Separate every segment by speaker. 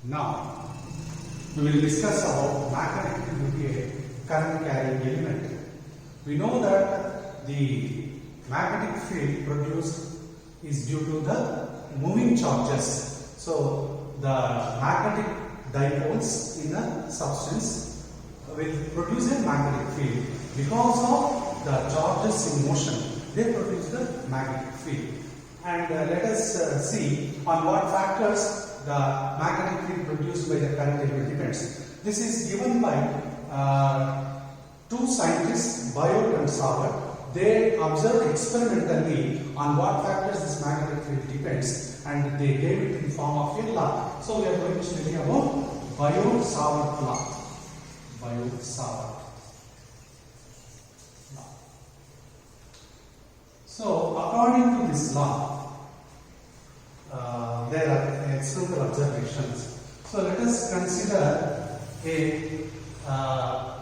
Speaker 1: Now, we will discuss about magnetic field to be a current carrying element. We know that the magnetic field produced is due to the moving charges. So, the magnetic dipoles in a substance will produce a magnetic field. Because of the charges in motion, they produce the magnetic field. And let us see on what factors the magnetic field produced by the current element depends. This is given by two scientists, Biot and Savard. They observed experimentally on what factors this magnetic field depends, and they gave it in the form of a law. So we are going to study about Biot-Savard law. Biot-Savard law. So according to this law, there are experimental observations. So let us consider a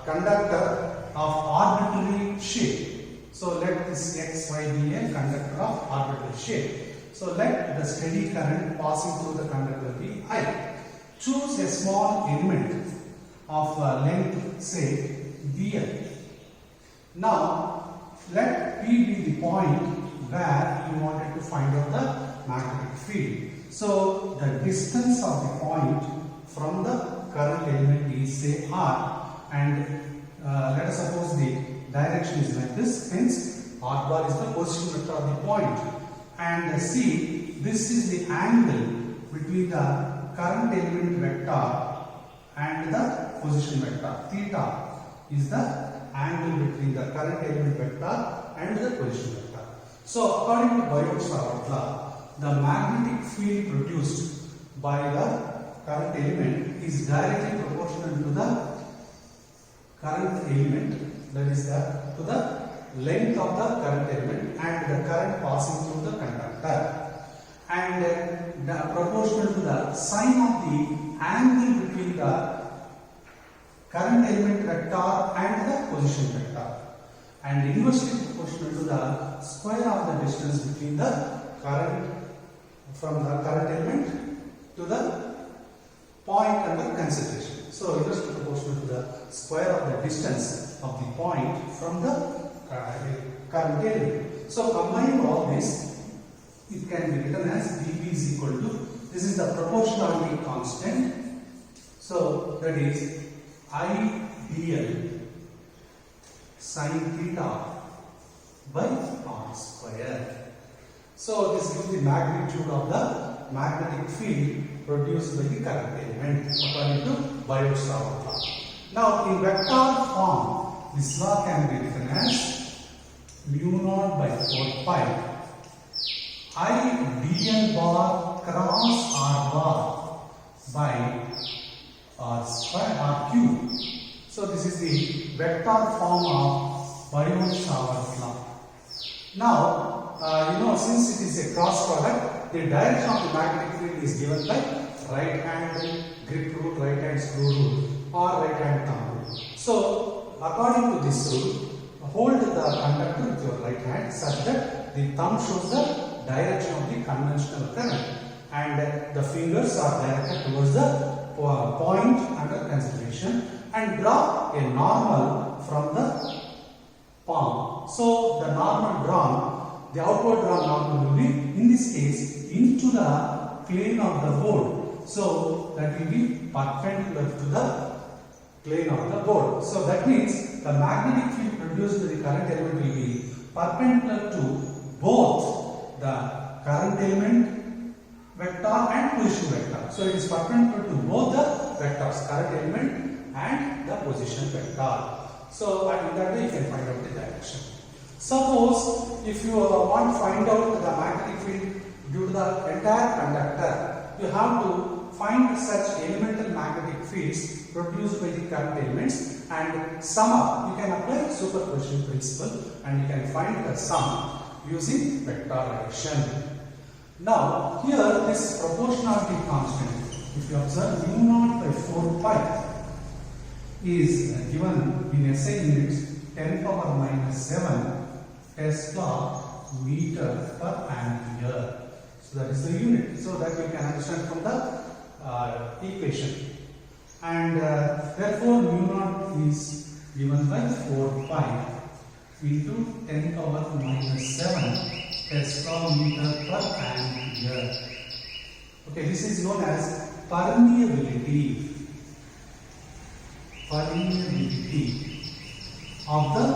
Speaker 1: conductor of arbitrary shape. So let this X, Y be a conductor of arbitrary shape. So let the steady current passing through the conductor be I. Choose a small element of length, say BL. Now let P be the point where you wanted to find out the magnetic field. So the distance of the point from the current element is say R, and let us suppose the direction is like this, hence R bar is the position vector of the point, and C, this is the angle between the current element vector and the position vector. Theta is the angle between the current element vector and the position vector. So according to Biot-Savard law, the magnetic field produced by the current element is directly proportional to the current element, that is to the length of the current element and the current passing through the conductor, and proportional to the sine of the angle between the current element vector and the position vector, and inversely proportional to the square of the distance between the current from the current element to the point under consideration. So inversely proportional to the square of the distance of the point from the current element. So combining all this, it can be written as dP is equal to, this is the proportionality constant. So that is I dl sin theta by r square. So this gives the magnitude of the magnetic field produced by the current element according to Biot-Savard law. Now in vector form, this law can be written as mu naught by 4 pi I dl bar cross r bar by r square r cube. So this is the vector form of Biot-Savard law. Now since it is a cross product, the direction of the magnetic field is given by right hand grip rule, right hand screw rule, or right hand thumb rule. So according to this rule, hold the conductor with your right hand such that the thumb shows the direction of the conventional current and the fingers are directed towards the point under consideration, and draw a normal from the palm. So the normal drawn, the outward drawn normal will be in this case into the plane of the board. So that will be perpendicular to the plane of the board. So that means the magnetic field produced by the current element will be perpendicular to both the current element vector and position vector. So it is perpendicular to both the vectors, current element and the position vector. So in that way you can find out the direction. Suppose if you want to find out the magnetic field due to the entire conductor, you have to find such elemental magnetic fields produced by the current elements and sum up. You can apply superposition principle and you can find the sum using vector addition. Now here this proportionality constant, if you observe mu naught by 4 pi is given in SI units 10 power minus 7 Tesla meter per ampere. So that is the unit. So that we can understand from the equation. And therefore mu naught is given by 4 pi into 10 power minus 7 Tesla meter per ampere. Okay, this is known as permeability. Permeability of the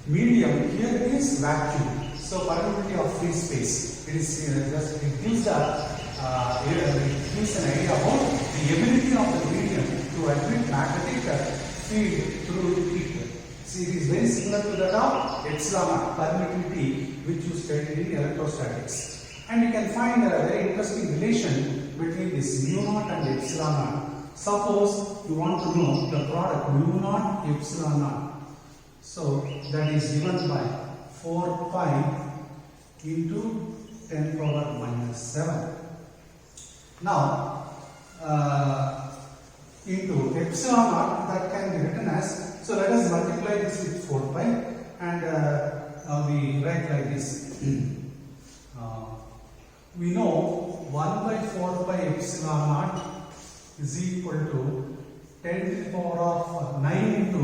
Speaker 1: medium. Here it is vacuum. So permeability of free space. It is it gives an idea about the ability of the medium to admit magnetic field through it. See, it is very similar to that of epsilon permittivity, which you studied in electrostatics. And you can find a very interesting relation between this mu naught and epsilon naught. Suppose you want to know the product mu naught epsilon naught. So that is given by 4 pi into 10 power minus 7. Now, into epsilon naught, that can be written as, so let us multiply this with 4 pi and we write like this. We know 1 by 4 pi epsilon naught is equal to 10 to the power of 9 into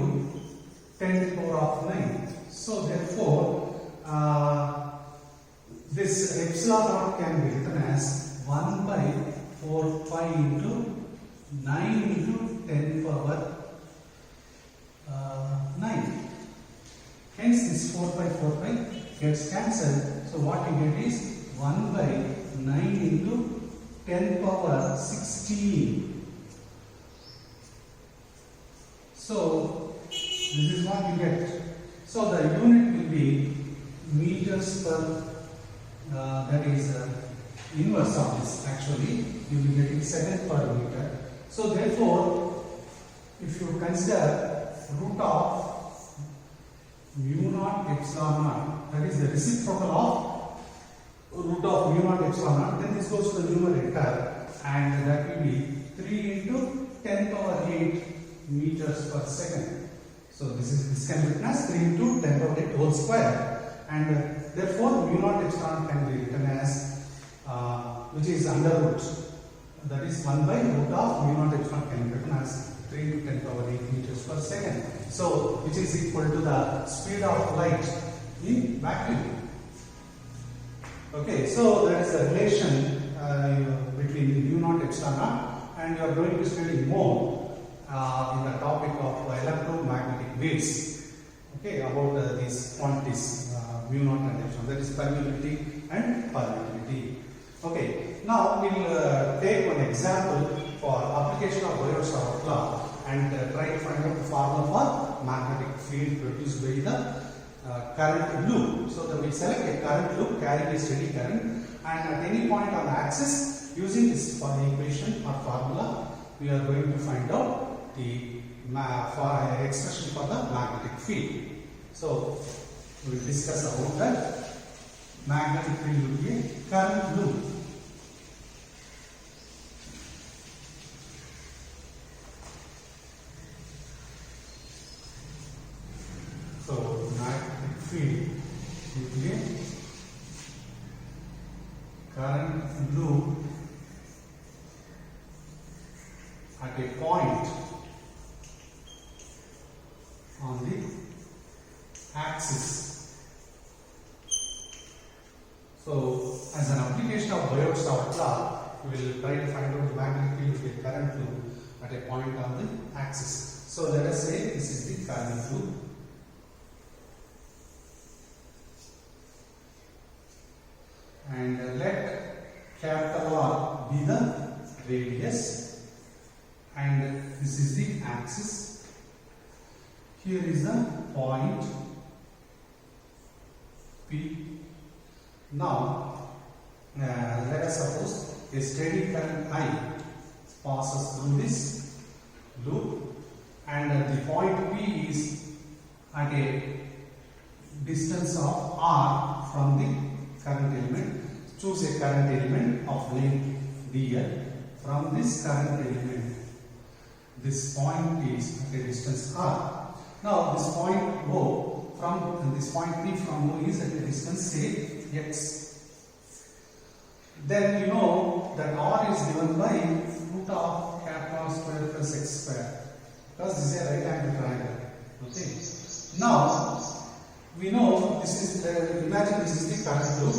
Speaker 1: 10 to the power of 9. So therefore, this epsilon naught can be written as 1 by 4 pi into 9 into 10 power 9. Hence this 4 pi gets cancelled. So what you get is 1 by 9 into 10 power 16. So this is what you get. So the unit will be meters per, that is inverse of this actually. You will be getting second per meter. So therefore, if you consider root of mu naught epsilon naught, that is the reciprocal of root of mu naught epsilon naught, then this goes to the numerator and that will be 3 into 10 power 8 meters per second. So this can be written as 3 into 10 power 8 whole square, and therefore mu naught epsilon can be written as which is under root, that is 1 by root of mu naught epsilon can be written as 3 into 10 power 8 meters per second. So which is equal to the speed of light in vacuum. Okay, so there is a relation between mu naught epsilon naught, and you are going to study more in the topic of electromagnetic waves. Okay, about these quantities mu naught and epsilon, that is permeability and permittivity. Okay, now we will take one example for application of Biot-Savart law and try to find out the formula for magnetic field produced by the current loop. So that we select a current loop carrying a steady current, and at any point on the axis, using this equation or formula, we are going to find out the expression for the magnetic field. So we will discuss about that. Magnetic field will be a current loop. So magnetic field will be a current loop at a point on the axis. So as an application of Biot-Savart law, we will try to find out the magnetic field with a current loop at a point on the axis. So let us say this is the current loop. And let capital R be the radius, and this is the axis. Here is the point P. Now let us suppose a steady current I passes through this loop, and the point P is at a distance of R from the current element. Choose a current element of length dl. From this current element, this point is at a distance R. Now this point O from this point P from O is at a distance say x. Then you know that R is given by root of capital square plus x square, because this is a right angle triangle. Okay. Now we know this is imagine this is the current loop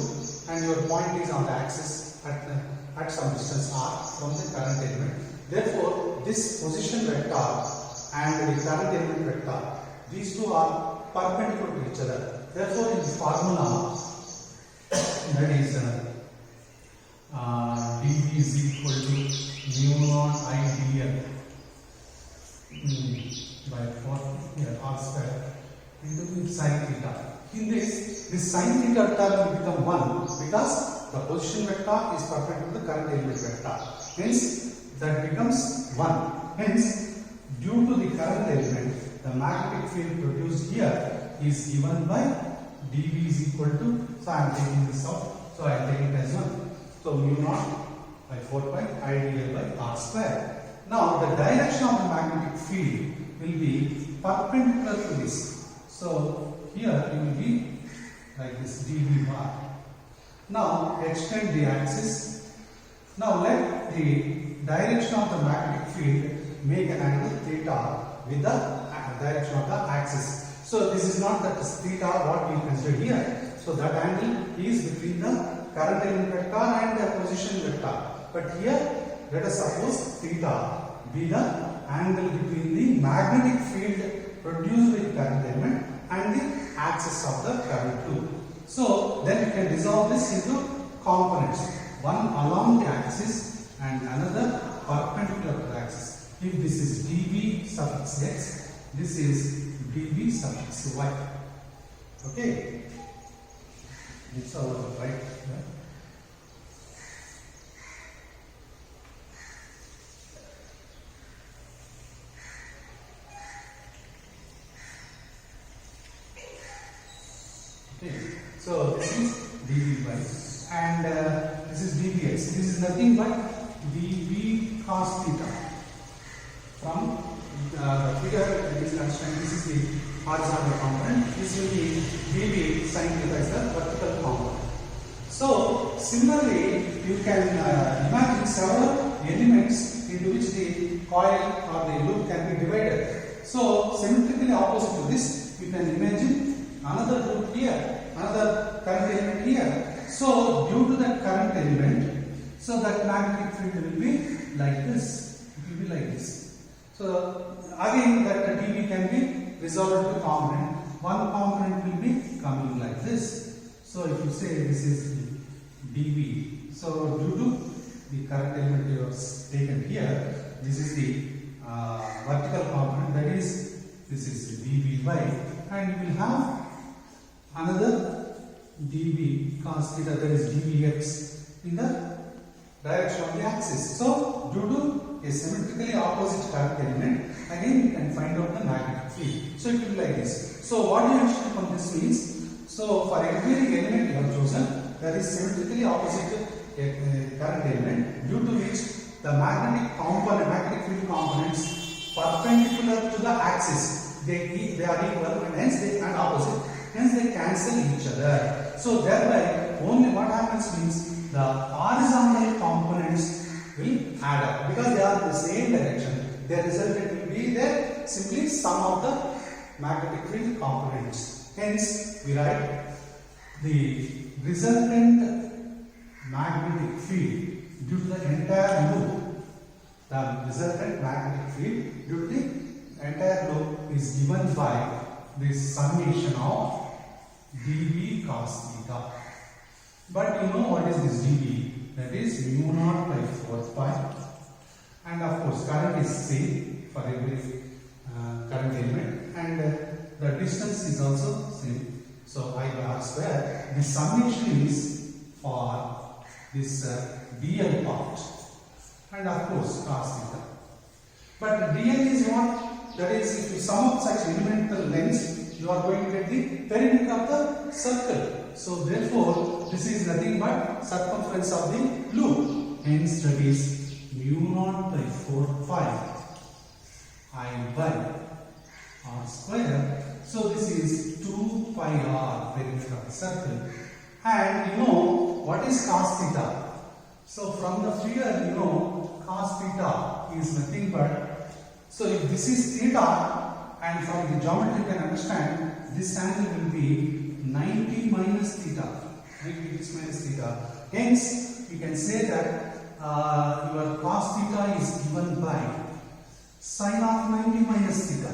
Speaker 1: and your point is on the axis at some distance r from the current element. Therefore, this position vector and the current element vector, these two are perpendicular to each other. Therefore, in the formula, that is dV is equal to mu naught I dl by 4 r square into sin theta. In this sin theta term will become 1 because the position vector is perpendicular to the current element vector. Hence, that becomes 1. Hence, due to the current element, the magnetic field produced here is given by dV is equal to, so I am taking this out, so I am taking it as 1. So mu naught by 4 pi I dl by r square. Now the direction of the magnetic field will be perpendicular to this. So here it will be like this dV bar. Now extend the axis. Now let the direction of the magnetic field make an angle theta with the direction of the axis. So this is not that theta what we consider here. So that angle is between the current element vector and the position vector. But here let us suppose theta be the angle between the magnetic field produced by the current element and the axis of the current loop. So then we can resolve this into components. One along the axis and another perpendicular to the axis. If this is dV suffix x, this is dV suffix y. Okay. It's all right. Yeah. Okay. So this is dV by and this is dVx. This is nothing but dV cos theta. From the figure that is constrained, this is the horizontal component. This will be dV sin theta is the vertical component. So similarly, you can imagine several elements into which the coil or the loop can be divided. So symmetrically opposite to this, you can imagine another loop here, another current element here. So due to that current element, so that magnetic field will be like this. It will be like this. So again that dV can be resolved to component. One component will be coming like this. So if you say this is dV, so due to the current element you have taken here, this is the vertical component, that is this is dV by, and you will have another dV cos theta, that is dVx in the direction of the axis. So due to a symmetrically opposite current element, again you can find out the magnetic field. So it will be like this. So what do you understand from this means, so for every element you have chosen, there is symmetrically opposite current element, due to which the magnetic field components perpendicular to the axis, they are equal and hence they are opposite, hence they cancel each other. So thereby only what happens means the horizontal components will add up because they are in the same direction. Their resultant will be the simply sum of the magnetic field components. Hence we write the resultant magnetic field due to the entire loop. The resultant magnetic field due to the entire loop is given by this summation of dV cos theta. But you know what is this dV? That is mu naught by 4 pi. And of course current is same for every current element, and the distance is also same. So I by r square. The summation is for this dl part, and of course cos theta. But dl is what? That is, if you sum up such elemental lengths, you are going to get the perimeter of the circle. So therefore, this is nothing but circumference of the loop. Hence, that is mu naught by 4 pi I by r square. So this is 2 pi r perimeter of the circle. And you know what is cos theta? So from the figure, you know, cos theta is nothing but, so if this is theta, and from the geometry you can understand, this angle will be 90 minus theta. 90 degrees minus theta. Hence, you can say that your cos theta is given by sine of 90 minus theta.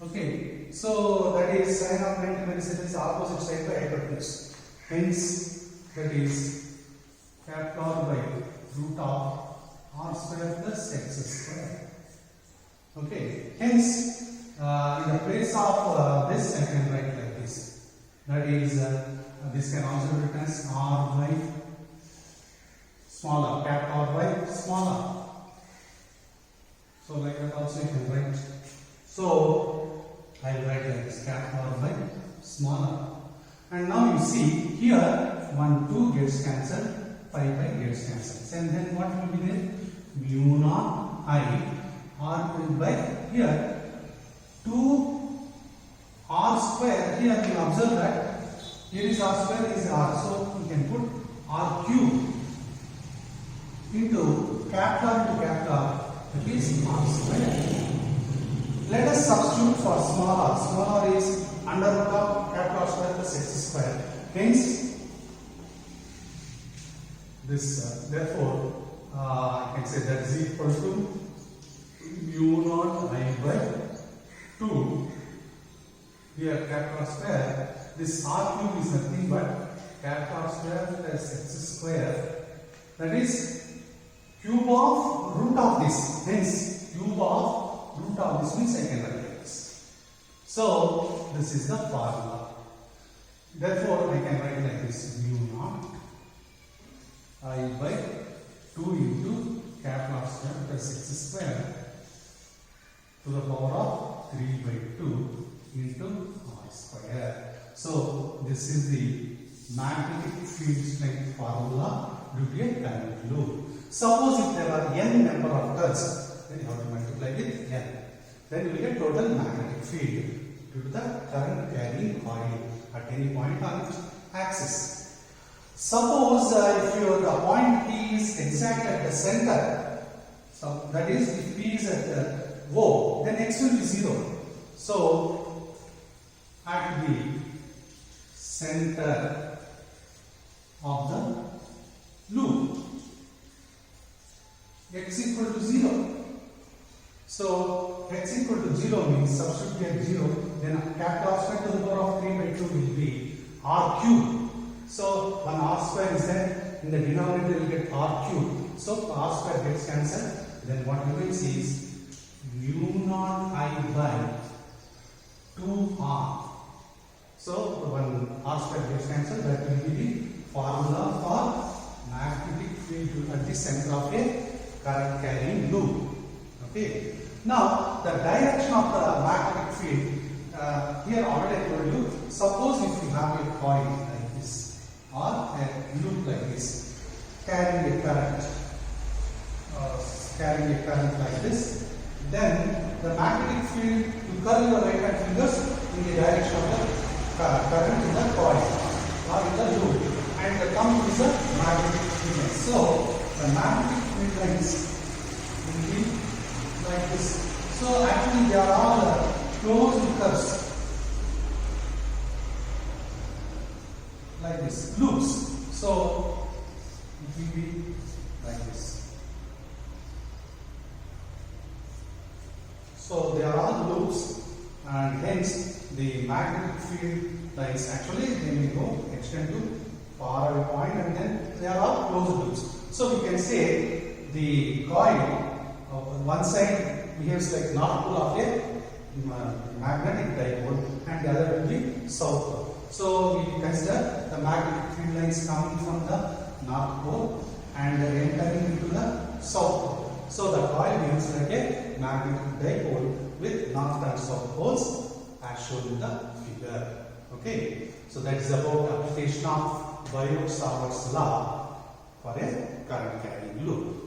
Speaker 1: Okay, so that is sine of 90 minus theta is opposite side by hypotenuse. Hence, that is capital by root of r square plus x square. Okay, hence in the place of this I can write like this. That is, this can also be written as r by smaller, capital R by smaller. So like that also you can write. So I will write like this, capital R by smaller. And now you see here 1, 2 gets cancelled, 5 gets cancelled. And then what will be there? Mu naught I r by here 2 r square. Here you observe that here is r square, is r. So you can put r cube into capital that is r square. Let us substitute for small r. Small r is under root of capital R square plus x square. Hence, this therefore I can say that is equal to mu naught I by 2. Here capital R square. This r cube is nothing but capital R square plus x square. That is cube of root of this. Hence, cube of root of this means I can write like this. So this is the formula. Therefore, I can write like this: mu naught I by 2 into capital R square plus x square to the power of 3 by 2 into r square. So this is the magnetic field strength formula due to a current loop. Suppose if there are n number of turns, then you have to multiply with n. Then you will get total magnetic field due to the current carrying coil at any point on its axis. Suppose if the point P is exact at the center, so that is if P is at the O, then x will be 0. So at the center of the loop, x equal to 0. So x equal to 0 means substitute here 0, then capital R square to the power of 3 by 2 will be r cube. So one r square is there, in the denominator you will get r cube. So r square gets cancelled. Then what you will see is mu naught I by 2r. So one r square gets cancelled. That will be the formula for magnetic field at the center of a current carrying loop. Okay. Now the direction of the magnetic field, here already I told you, suppose if you have a coil like this or a loop like this carrying a current like this, then the magnetic field, you curl your right hand fingers in the direction of the current in the coil or in the loop, and the thumb is a magnetic field. So the magnetic field lines will be like this. So actually they are all closed curves like this, loops. So it will be like this. So they are all loops, and hence the magnetic field lines actually they will go extend to far away point, and then they are all closed loops. So we can say the coil of one side behaves like north pole of a magnetic dipole, and the other will be south pole. So we consider the magnetic field lines coming from the north pole and entering into the south pole. So the coil behaves like a magnetic dipole with north and south poles as shown in the figure. Okay, so that is about application of Biot-Savart's law for a current carrying loop.